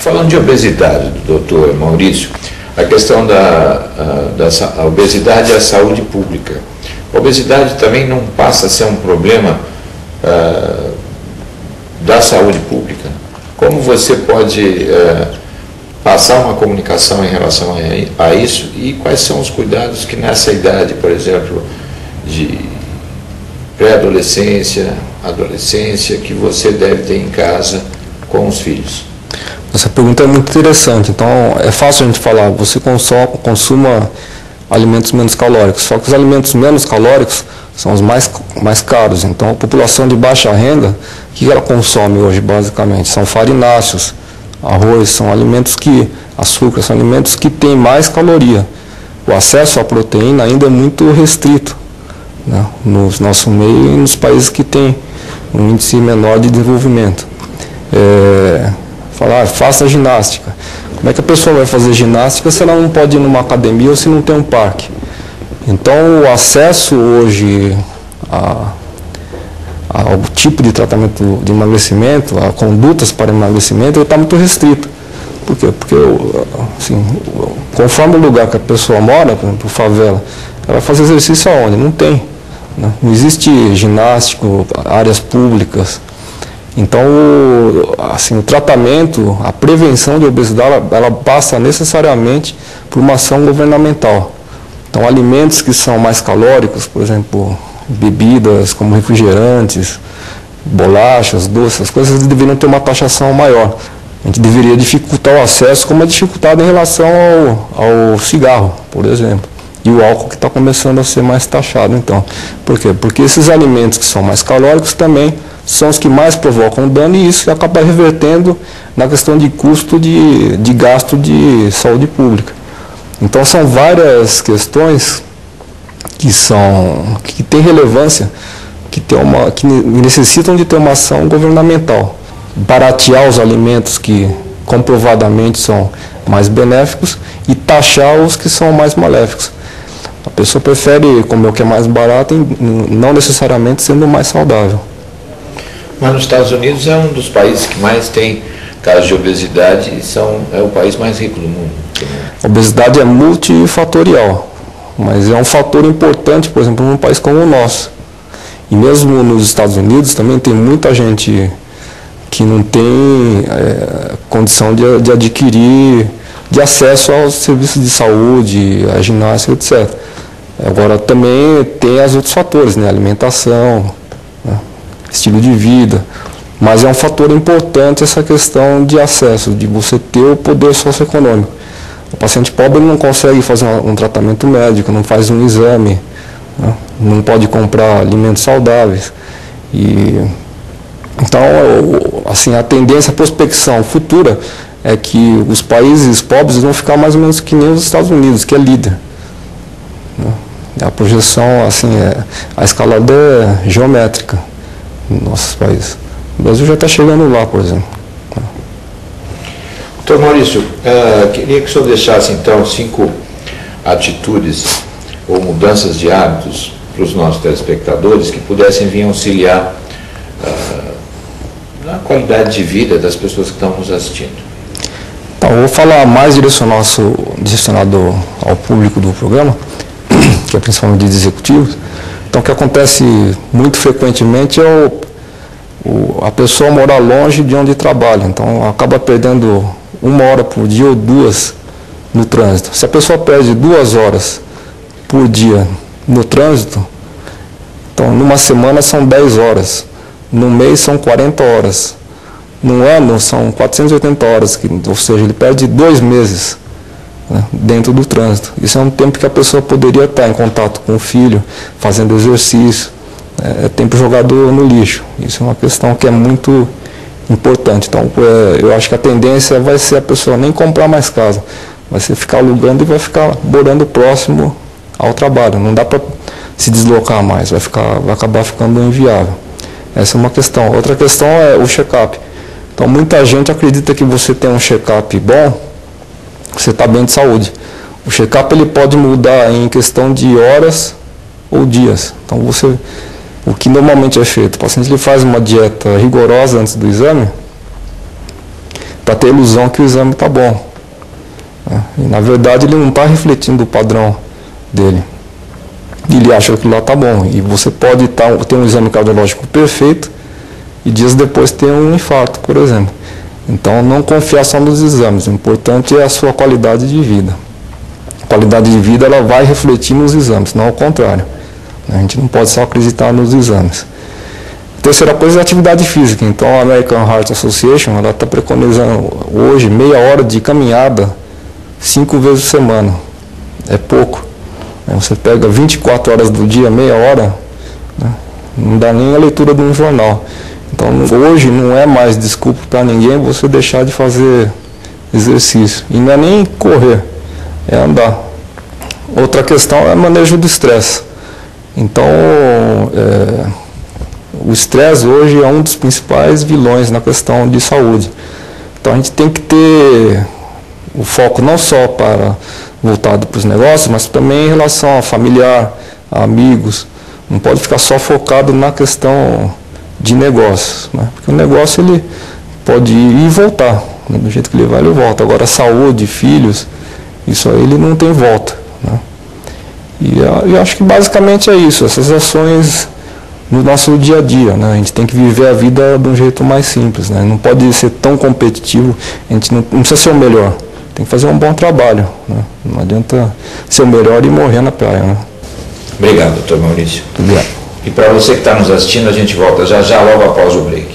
Falando de obesidade, doutor Maurício, a questão a obesidade e a saúde pública. A obesidade também não passa a ser um problema da saúde pública? Como você pode passar uma comunicação em relação a isso e quais são os cuidados que nessa idade, por exemplo, de pré-adolescência, adolescência, que você deve ter em casa com os filhos? Essa pergunta é muito interessante. Então, é fácil a gente falar, você consuma alimentos menos calóricos, só que os alimentos menos calóricos são os mais caros. Então, a população de baixa renda, o que ela consome hoje, basicamente? São farináceos, arroz, são alimentos açúcar, são alimentos que têm mais caloria. O acesso à proteína ainda é muito restrito, né, no nosso meio e nos países que têm um índice menor de desenvolvimento. Faça ginástica. Como é que a pessoa vai fazer ginástica se ela não pode ir numa academia ou se não tem um parque? Então, o acesso hoje ao tipo de tratamento de emagrecimento, a condutas para emagrecimento, está muito restrito. Por quê? Porque, assim, conforme o lugar que a pessoa mora, por exemplo, favela, ela vai fazer exercício aonde? Não tem, né? Não existe ginástico, áreas públicas. Então, assim, o tratamento, a prevenção de obesidade, ela passa necessariamente por uma ação governamental. Então, alimentos que são mais calóricos, por exemplo, bebidas como refrigerantes, bolachas, doces, essas coisas deveriam ter uma taxação maior. A gente deveria dificultar o acesso, como é dificultado em relação ao cigarro, por exemplo. E o álcool, que está começando a ser mais taxado, então. Por quê? Porque esses alimentos que são mais calóricos também são os que mais provocam dano, e isso acaba revertendo na questão de custo de gasto de saúde pública. Então, são várias questões que têm relevância, que necessitam de ter uma ação governamental. Baratear os alimentos que comprovadamente são mais benéficos e taxar os que são mais maléficos. A pessoa prefere comer o que é mais barato, não necessariamente sendo mais saudável. Mas nos Estados Unidos é um dos países que mais tem casos de obesidade e é o país mais rico do mundo. A obesidade é multifatorial, mas é um fator importante, por exemplo, num país como o nosso. E mesmo nos Estados Unidos também tem muita gente que não tem condição de adquirir, de acesso aos serviços de saúde, à ginástica, etc. Agora também tem os outros fatores, né? Alimentação, né? Estilo de vida, mas é um fator importante essa questão de acesso, de você ter o poder socioeconômico. O paciente pobre não consegue fazer um tratamento médico, não faz um exame, né? Não pode comprar alimentos saudáveis. Então, assim, a tendência, a prospecção futura é que os países pobres vão ficar mais ou menos que nem os Estados Unidos, que é líder, né? A projeção, assim, a escalada é geométrica nos nossos países. O Brasil já está chegando lá, por exemplo. Doutor Maurício, queria que o senhor deixasse, então, 5 atitudes ou mudanças de hábitos para os nossos telespectadores que pudessem vir auxiliar na qualidade de vida das pessoas que estão nos assistindo. Então, eu vou falar mais direcionado ao público do programa, que é principalmente de executivos. Então, o que acontece muito frequentemente é a pessoa morar longe de onde trabalha. Então, acaba perdendo 1 hora por dia ou 2 no trânsito. Se a pessoa perde 2 horas por dia no trânsito, então, numa semana são 10 horas. No mês são 40 horas. No ano são 480 horas, ou seja, ele perde 2 meses, né, dentro do trânsito. Isso é um tempo que a pessoa poderia estar em contato com o filho, fazendo exercício, é tempo jogado no lixo. Isso é uma questão que é muito importante. Então, eu acho que a tendência vai ser a pessoa nem comprar mais casa, vai ser ficar alugando e vai ficar morando próximo ao trabalho. Não dá para se deslocar mais, vai acabar ficando inviável. Essa é uma questão. Outra questão é o check-up. Então, muita gente acredita que você tem um check-up bom, você está bem de saúde. O check-up ele pode mudar em questão de horas ou dias. Então, o que normalmente é feito? O paciente ele faz uma dieta rigorosa antes do exame, para ter a ilusão que o exame está bom. E, na verdade, ele não está refletindo o padrão dele. Ele acha que aquilo lá está bom. E você pode ter um exame cardiológico perfeito e dias depois ter um infarto, por exemplo. Então, não confiar só nos exames. O importante é a sua qualidade de vida. A qualidade de vida ela vai refletir nos exames, não ao contrário. A gente não pode só acreditar nos exames. Terceira coisa é a atividade física. Então, a American Heart Association está preconizando hoje meia hora de caminhada 5 vezes por semana. É pouco. Você pega 24 horas do dia, meia hora, né? Não dá nem a leitura de um jornal. Então, hoje não é mais desculpa para ninguém você deixar de fazer exercício. E não é nem correr, é andar. Outra questão é manejo do estresse. Então, o estresse hoje é um dos principais vilões na questão de saúde. Então, a gente tem que ter o foco não só voltado para os negócios, mas também em relação a familiar, a amigos. Não pode ficar só focado na questão de negócios, né? Porque o negócio ele pode ir e voltar, né? Do jeito que ele vai, ele volta. Agora, saúde, filhos, isso aí ele não tem volta, né? E eu acho que basicamente é isso, essas ações no nosso dia a dia, né? A gente tem que viver a vida de um jeito mais simples, né? Não pode ser tão competitivo, a gente não precisa ser o melhor, tem que fazer um bom trabalho, né? Não adianta ser o melhor e morrer na praia, né? Obrigado, doutor Maurício. Obrigado. E para você que está nos assistindo, a gente volta já logo após o break.